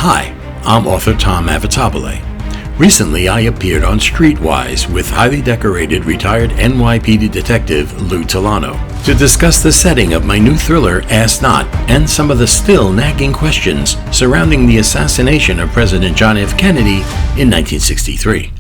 Hi, I'm author Tom Avatabile. Recently, I appeared on Streetwise with highly decorated retired NYPD detective Lou Tolano to discuss the setting of my new thriller, Ask Not, and some of the still nagging questions surrounding the assassination of President John F. Kennedy in 1963.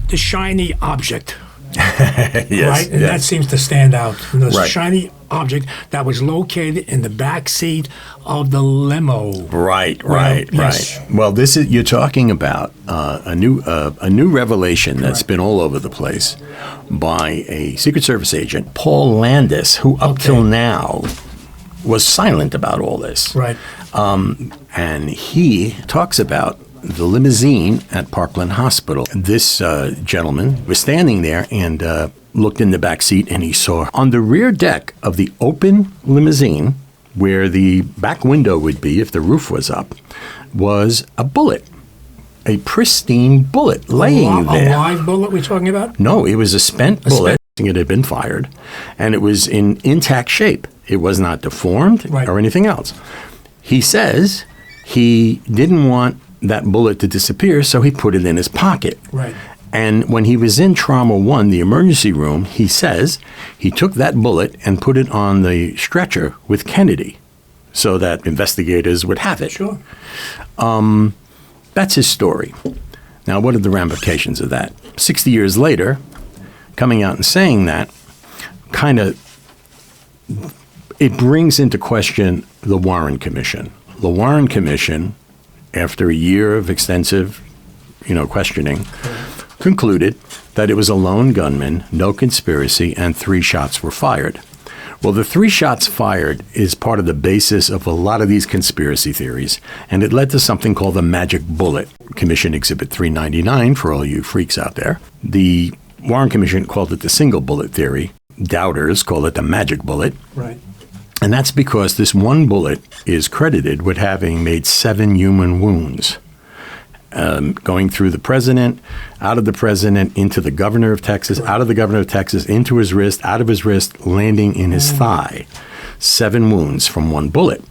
The shiny object, Yes, right? And that seems to stand out. The Right. shiny object that was located in the back seat of the limo. Right. Yes. Well, you're talking about a new revelation that's been all over the place by a Secret Service agent, Paul Landis, who up till now was silent about all this. Right. And he talks about the limousine at Parkland Hospital. This gentleman was standing there and looked in the back seat, and he saw on the rear deck of the open limousine, where the back window would be if the roof was up, was a bullet, a pristine bullet laying there. A live bullet we're talking about? No, it was a spent bullet. It had been fired, and it was in intact shape. It was not deformed or anything else. He says he didn't want that bullet to disappear, so he put it in his pocket. Right. And when he was in Trauma 1, the emergency room, he says he took that bullet and put it on the stretcher with Kennedy so that investigators would have it. Sure. That's his story. Now, what are the ramifications of that? 60 years later, coming out and saying that, it brings into question the Warren Commission. The Warren Commission, after a year of extensive, questioning, concluded that it was a lone gunman, no conspiracy, and 3 shots were fired. Well, the 3 shots fired is part of the basis of a lot of these conspiracy theories, and it led to something called the magic bullet. Commission Exhibit 399 for all you freaks out there. The Warren Commission called it the single bullet theory. Doubters call it the magic bullet. Right. And that's because this one bullet is credited with having made 7 human wounds, going through the president, out of the president, into the governor of Texas, out of the governor of Texas, into his wrist, out of his wrist, landing in his thigh. 7 wounds from one bullet.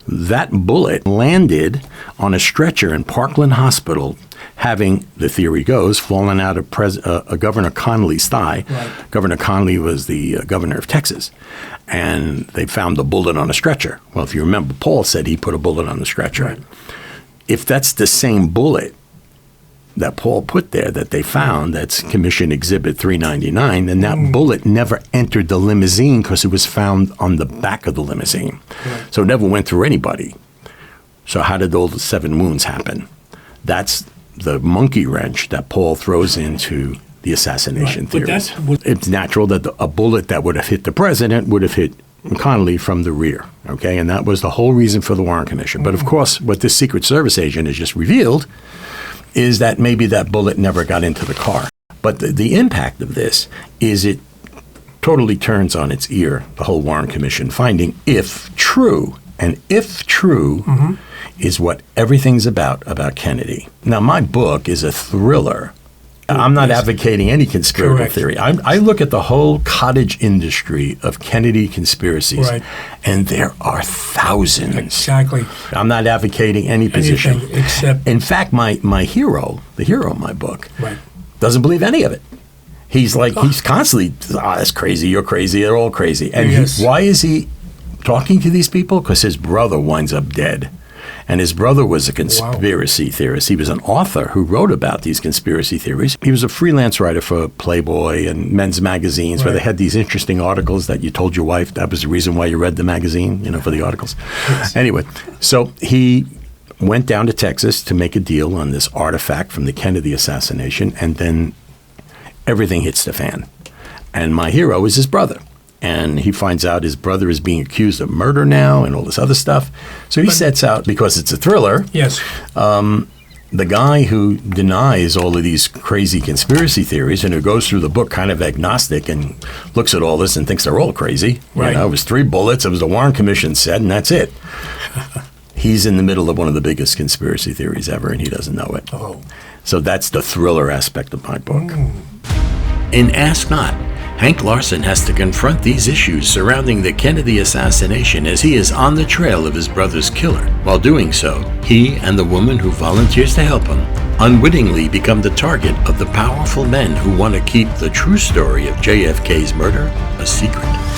That bullet landed on a stretcher in Parkland Hospital, having, the theory goes, fallen out of Governor Connolly's thigh. Right. Governor Connolly was the governor of Texas, and they found the bullet on a stretcher. Well, if you remember, Paul said he put a bullet on the stretcher. Right. If that's the same bullet that Paul put there that they found, that's Commission Exhibit 399, then that bullet never entered the limousine because it was found on the back of the limousine. Right. So it never went through anybody. So how did all the 7 wounds happen? That's the monkey wrench that Paul throws into the assassination theories. It's natural that a bullet that would have hit the president would have hit Connolly from the rear, okay? And that was the whole reason for the Warren Commission. But of course, what this Secret Service agent has just revealed is that maybe that bullet never got into the car. But the impact of this is it totally turns on its ear the whole Warren Commission finding, if true, and if true is what everything's about Kennedy. Now, my book is a thriller. I'm not advocating any conspiracy theory. I look at the whole cottage industry of Kennedy conspiracies, and there are thousands. Exactly. I'm not advocating any position. Except, in fact, my hero, the hero of my book, doesn't believe any of it. He's he's constantly, that's crazy, you're crazy, they're all crazy. And why is he talking to these people? Because his brother winds up dead. And his brother was a conspiracy theorist. He was an author who wrote about these conspiracy theories. He was a freelance writer for Playboy and men's magazines where they had these interesting articles that you told your wife that was the reason why you read the magazine, for the articles. Yes. Anyway, so he went down to Texas to make a deal on this artifact from the Kennedy assassination, and then everything hits the fan. And my hero is his brother. And he finds out his brother is being accused of murder now and all this other stuff. So he sets out, because it's a thriller, the guy who denies all of these crazy conspiracy theories and who goes through the book kind of agnostic and looks at all this and thinks they're all crazy. Right. It was 3 bullets. It was the Warren Commission said, and that's it. He's in the middle of one of the biggest conspiracy theories ever, and he doesn't know it. So that's the thriller aspect of my book. In Ask Not, Hank Larson has to confront these issues surrounding the Kennedy assassination as he is on the trail of his brother's killer. While doing so, he and the woman who volunteers to help him unwittingly become the target of the powerful men who want to keep the true story of JFK's murder a secret.